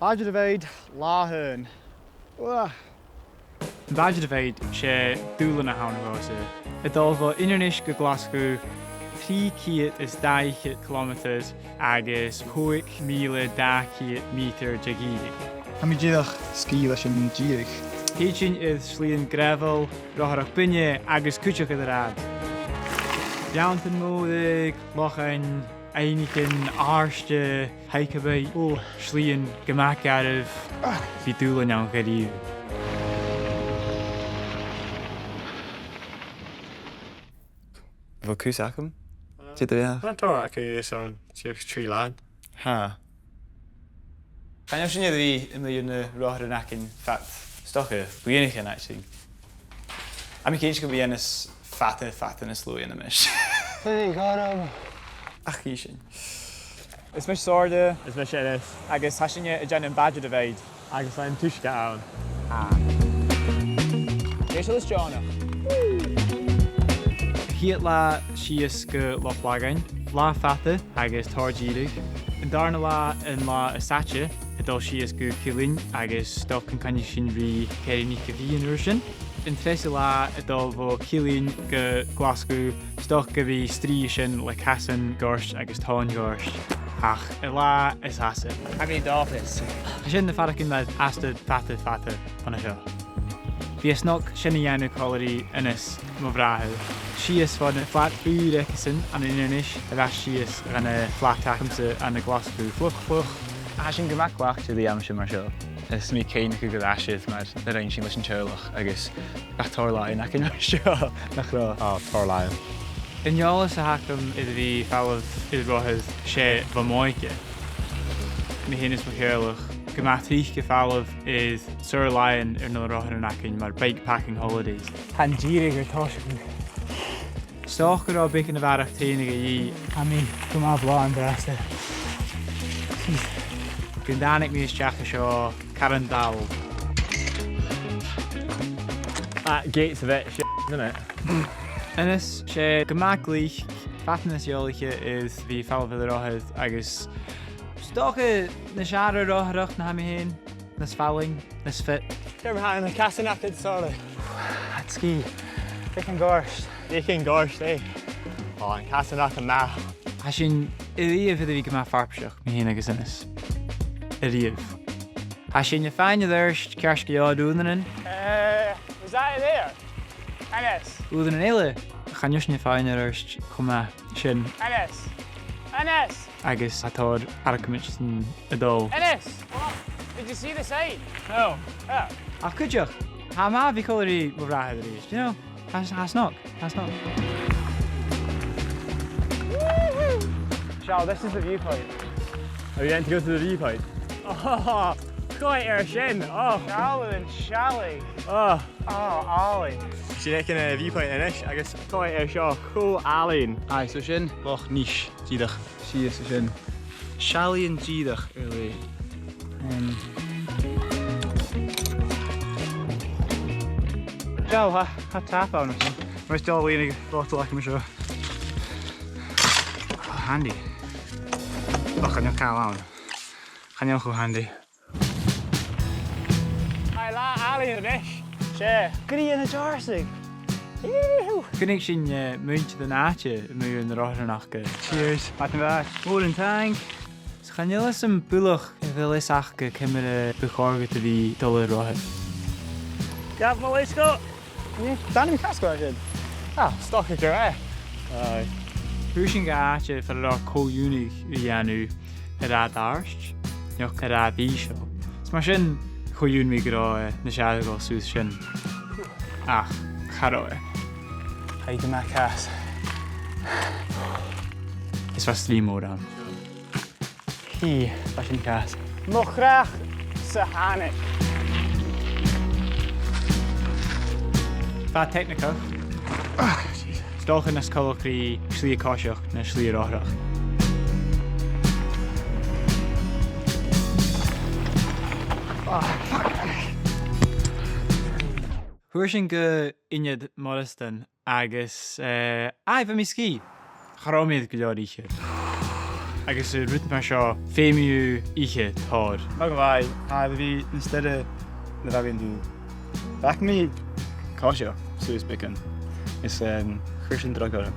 Baidir Bhéid, Laghan. Baidir Bhéid sé dùbhlanach anna I dul Inverness Nis go Glasgow, 3 chiad is 10 kilometers agus 5,010 meter de Ghearraig. Ha mi ddíadach scí leis an Ghearraig. Héitin is slíon gravel, rothaireachd binne agus cúteach eadar. Beantain módig, Laggan, Einigin, Arste, Heicabé, slíon go MacAribh, bhí dùbhlanach an Ghearraig. Bhfuil cús acham? Tíad a bhíach? Mae'n tor ac is o'n t-sreath. Ha. Can you show me the rothaireachd fat stocha? Buíonach actually. I'm going to be in this fat in this low in a mish. Hey, got him. Ach, sin. Is mis sorda Is mae siarad agus hasinne a gen Baidir Bhéid. agus o'n tŵsga awn. Éis is Johnna. Chiad lá sios go Loch Lagain, lá fata agus tàirghearraig. An darna lá an lá asaite, dul sios go cilín agus stoch an caine sin rí céirí go bhí an sin. In trésa lá dul bhó cilín go Glaschu, stoch go bhí strí sin le casan gorst agus táin gorst. Ach, I lá is hasa. How many dolphins? Sin na faracin le astad fata fan seo. Bhí snog sin na dhéanú cóirí inas mo bhràthair. Sios fád na flat bhúraiceasan an Inverness a bheith sios gan na flatachtamsa an na Glaschu fluch. Sin go machlaachta dí am sin mar seo. Is mí céine go go aisiad mar na raon sin leis an tearlach agus bhràthair ac an seo nach rá. Tor In Jólas a hacham idir bhí fáilh idir rothaireachd sé bhamóice. Na hínas Mhoireastain go maithríoch go fáilh is Lagin na rothaireachd mar bikepacking holidays. Han Ghearraig táisiún. Stoch go rá bic na bharach téine go dhí. I mean, go má bláán brasta. Gundánach níos teacha seo carandal. Gates a bit shit, isn't it? Inas sé go maclaich fatnas eolaithe is bhí fáilh idir rothaireachd agus stocha na seaadar rothaireachd na haimi héin, na sfáling, na sfit. You're behind the casting sort of. At ski. They can gorst. They can gorst, eh? Oh, yn casting ac yn na. A sin I riamh idir bhí go maith farpseach na héana agus inas. I riamh. A sin na fáinne d'irst cearst go leor údanan. Was that in there? Ennis. Údanan éile. Chaneos na fáinne d'irst chuma sin. Ennis. Ennis. Agus atáir aracamid sin a dul. Ennis. What? Did you see the sign? No. Yeah. Ach cuideach. Tá má bhí cóirí mo bhràthair éis, you know? Has knock. Shall, this is the viewpoint. Are you going to go to the viewpoint? Oh, Coire shin. Oh, Shally. Oh. Ollie. Sy'n eich yn y viewpoint yn eich, agos Coire sio, cool Alun. Ai, so sin, Loch Nis, ddíadach. Sios so sin. Shally yn ddíadach, really. Joe, ha tap on it. We're still waiting for the like I'm sure. Handy. Look, I'm not on. I'm not handy. I like Allie in the dish. Sure. Goody in the jarsig. Cynnig sy'n mwynti dy natio mwyn yn yr rothaireachd. Cheers. Maten bach. Oren tank. So chan ylas yn bwlwch y fel is achga cymryd y bychorgyd y fi dol y rothaireachd. Gav my waist got. Yeah, Danny MacAsgaill did. Ah, stoch i'ch gyda. Rwy'n sy'n gaatio fel yr co-unig i anw yr adarst. Nioch yr adisio. So mae sy'n co-unig gyda na siarad o sŵs sy'n. Ach, charo e. How you Macas? Is was slim o'r am. Hi, fashion cas. Mhoireastain. Fa technica. Stoch yn ysgolwch i Slighe cosiach na Slighe rothaireachd. Hwyr sy'n go uniad Mhoireastain agus... Ai, fe mi sgi. Charomydd gyda'r eich. agus rútma seo féimiú ihe táir. Mag bhai, a bhí instead na bhagin dú. Back me cosio, suas bacon. Is Christian drugger.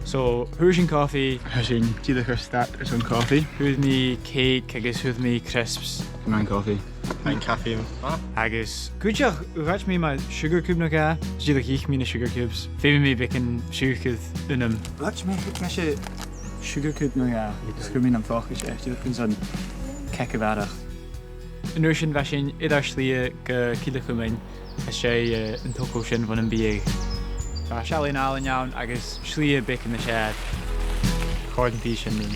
So, thuair sin coffee, Sin tíad chu stat ar son coffee. thuair mí cake agus thuair mí crisps. Man coffee. Man caffeine. Agus cúteach uhaid mí mai sugar cube na ga, díad ich mí na sugar cubes. Féimi mí bacon siúchad unam. Watch me sé sugar cube na ga. Scrumín am fáchas é, tíad chun son ceice bharach. An nuair sin bheith sin idir Slighe go cíle chumain a sé an tócó sin bhan an bíag. Tá sealaín ála neann agus Slighe bacon na chiad. Chord an pí sin min.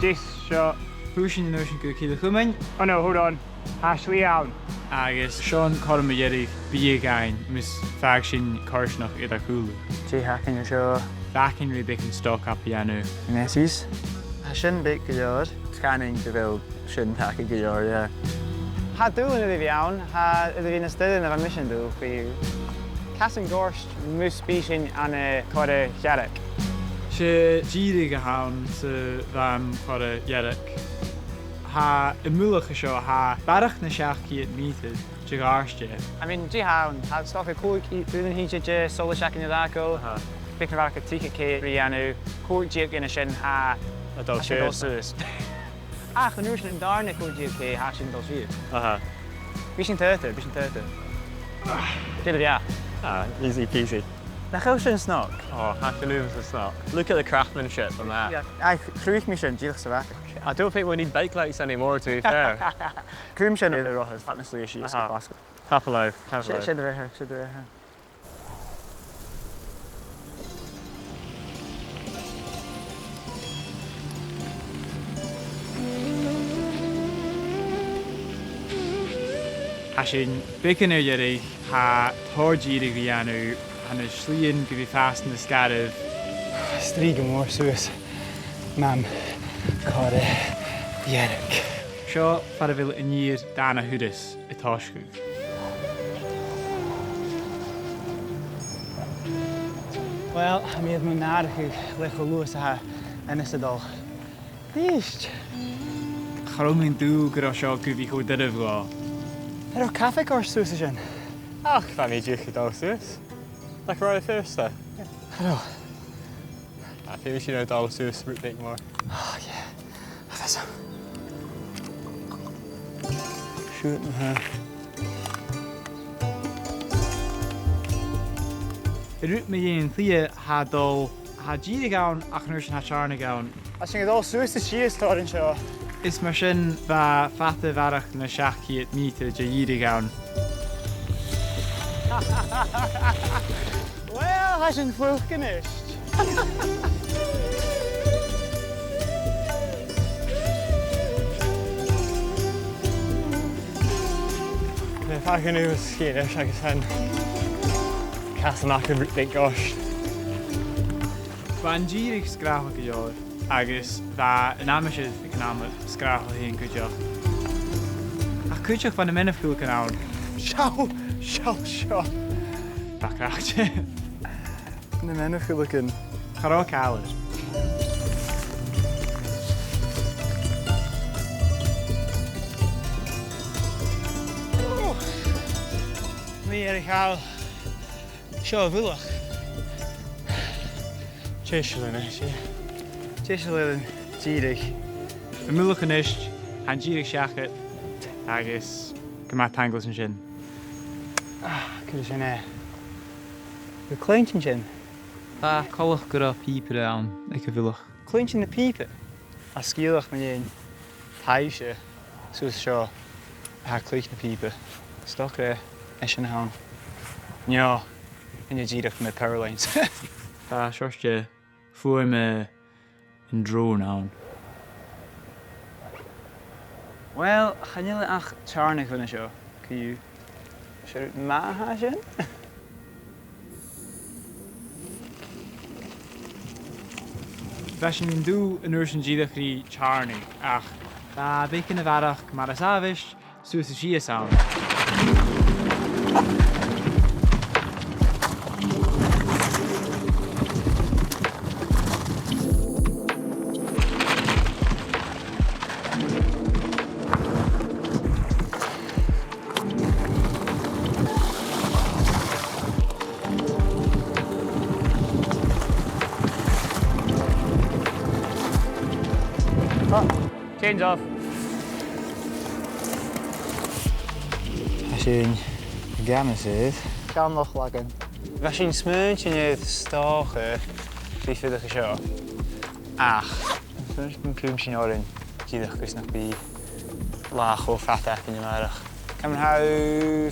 This shot. Thuair sin an nuair sin go cíle chumain Oh no, hold on. Ashley out. agus seán chom a dhéirigh bíagain mis feag sin cáirsnach idir chuúla. Tí hacinn ar seo Bacin rí bacon stock a piano. Messies. Tá sin bit go leor. Scanning go bhfuil sin take go leor, yeah. Tá dúin a bhí ann, a bhí na staidir na bh mission dú chuú. Cas an gcóist mús sin an Corrieyairack. sé dírig a hán sa bheim Corrieyairack. Tá I Mullach seo há barach na seachciad mítid de gáiste. I mean, dí hán, tá stoch a cúig dúin híide sola seach in Glasgow. Big na bhar tícha cé rianú, cúig díag in sin a Adult dul suas. Ach, an ús an darna cúig díag cé há sin dul siad. Bhí sin tuirte, bhí sin tuirte. Díad yeah. Easy peasy. Na chail sin snach. Oh, half a lose a snap. Look at the craftsmanship on that. Ai, chrúich mi sin díach sa bhacha. I don't think we need bike lights anymore, to be fair. Crúim sin ar rothas, fat na Slighe síos go Glasgow. Half alive, half alive. Siad a bheith, siad a bheith. Tá sin bacon ar dhéirigh tá tórdírig rianú an Slian go bhí fast na scaribh. Strí go mór suas. Mam, Corrieyairack. Seo far a bhfuil in níor dána thudas I táiscú. Wel, mi oedd mwyn ar chi lecho lwys a yn ystodol. Díist. Charomín dú gur seo go bhí chu deirbh gá. Er o caffe gors sŵs ysyn. Ach, fan i ddech chi dal sŵs. Like right first there. Er o. I think we should know dal sŵs root big more. Oh, yeah. That's so. Shoot in her. Rút me dhéon Slighe há dul há dírig ann ach nuair sin há tèarnadh ann. As sy'n gydol sŵs y sias tor yn sio. Is mar sin bheit fata bharach na seachciad mítid de dírig ann. Wel, has yn ffwlch gynnysg. If I can do a skiing, I can send Castlemac and root big gosh. Bhain dírig scrathach go leor agus bheit in aimiisiid ag an am scrathach híon cúteach. Ach cúteach fan na Meanbh-chuileagan ann. Sio. Bacrachte. Na Meanbh-chuileagan. Chará cáir. Mi er i chael sio y fwlach. Chasing it, yeah. Tiesio lyn dírig. I Mullach an ist, an dírig seachad agus go maith tanglas an sin. Cyd sy'n e. Yw cleintin sy'n? Tá colach go raibh pípar ann ag go bhuilach. Cleintin na pípe. A sgílach mae'n un taise. Sŵs sio. Ha cleich na pípe. Stoch re. Eisiau na hawn. Nio. Yn y dírig me Powerlines. Tá seoiste fuaime an drón ann. Wel, chanile ach tèarnadh hwnna sio. Cyw. Sio maha sy'n? Bheith sin dú an uair sin díadach rí tèarnadh ach tá bacon a bharach mar a sábhaist suas a síos ann. Change off. As sy'n gan y sydd. Gan Loch Laggan. Fe sy'n smynt yn eith stoch fi ffydych isio. Ach, smynt yn cwm sy'n orin. Gydych gys nach bi lach o fàthair yn ymarach. Cam yn hau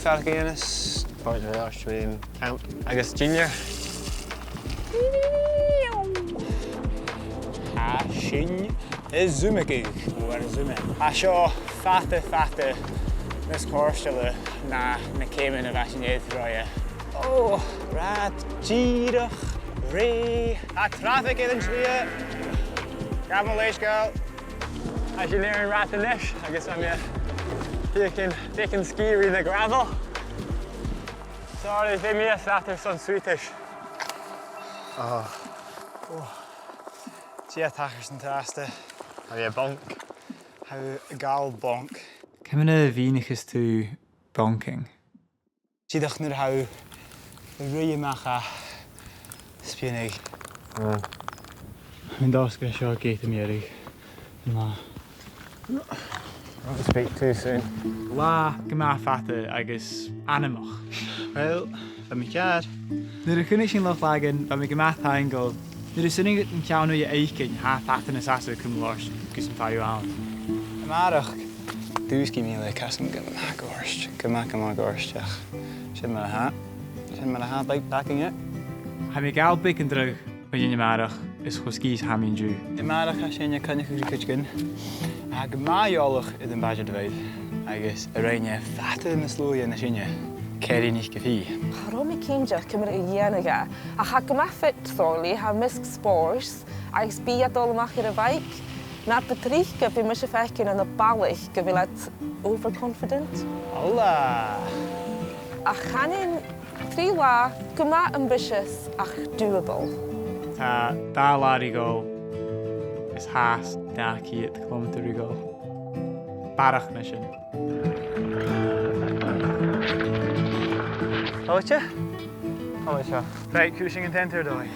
fàgail Nis. Boed fe os dwi'n count. Agus junior. A sy'n zymagig. O'r zymen. A sio fàthair. Nes cóirsteile na céimeann a bheith sin éad roia. Ó, rád díreach, ré, a traffic iad an tríe. Gab MacAsgaill. A sin léir an bhráta leis, agus am taking ski na gravel. Sorry, bhí mi a slátar son suitis. Tí a tachar san tásta. A bhí a bonk. A gáil bonk. Cymna bhínichas tú Bonking? Tíadach nuair hau riamach a spiannig. Mae'n dosga seo geit am Ghearraig. Na. Don't speak too soon. La gyma fàthair agus anamach. Wel, fe mi chiad. Nuair a chynnig sin Loch Laggan, fe mi gyma thaingol. Nuair a synig yn ciawn o'i eicyn ha fàthair na sasa cym Loch gys yn ffaio awn. Amarach. Dús gí míle casan go gorst. Go gorsteach. Sin mar a hat backing it. Ha mi gael big yn drug mae un ymarach is chwsgis ha mi'n drw. Amarach a sin cynnig yw'r cwtgyn. A gymaeolach idd yn badger dyfeid. Agus y rhain fàthair yn y slwy yn y sinne. Ceri nich gyfi. Romi cyndio cymryd y ddianaga. A ha gyma ffit thorli ha misg spores. Agus bi a dolmach i'r faic. Na'r Patricia fi mysio fecyn yn y balich gyfilet overconfident. Ola! A chanin tri la gyma ambitious ach doable. Ta da lar I gol is haas 10 kilometr I gol. Barach na sin. Ocha? Ocha. Right, cruising in tenter doi.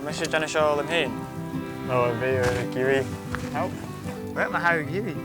Mr. Dennis Shaw and Hain. No, be Giri. Help. Where my how Giri?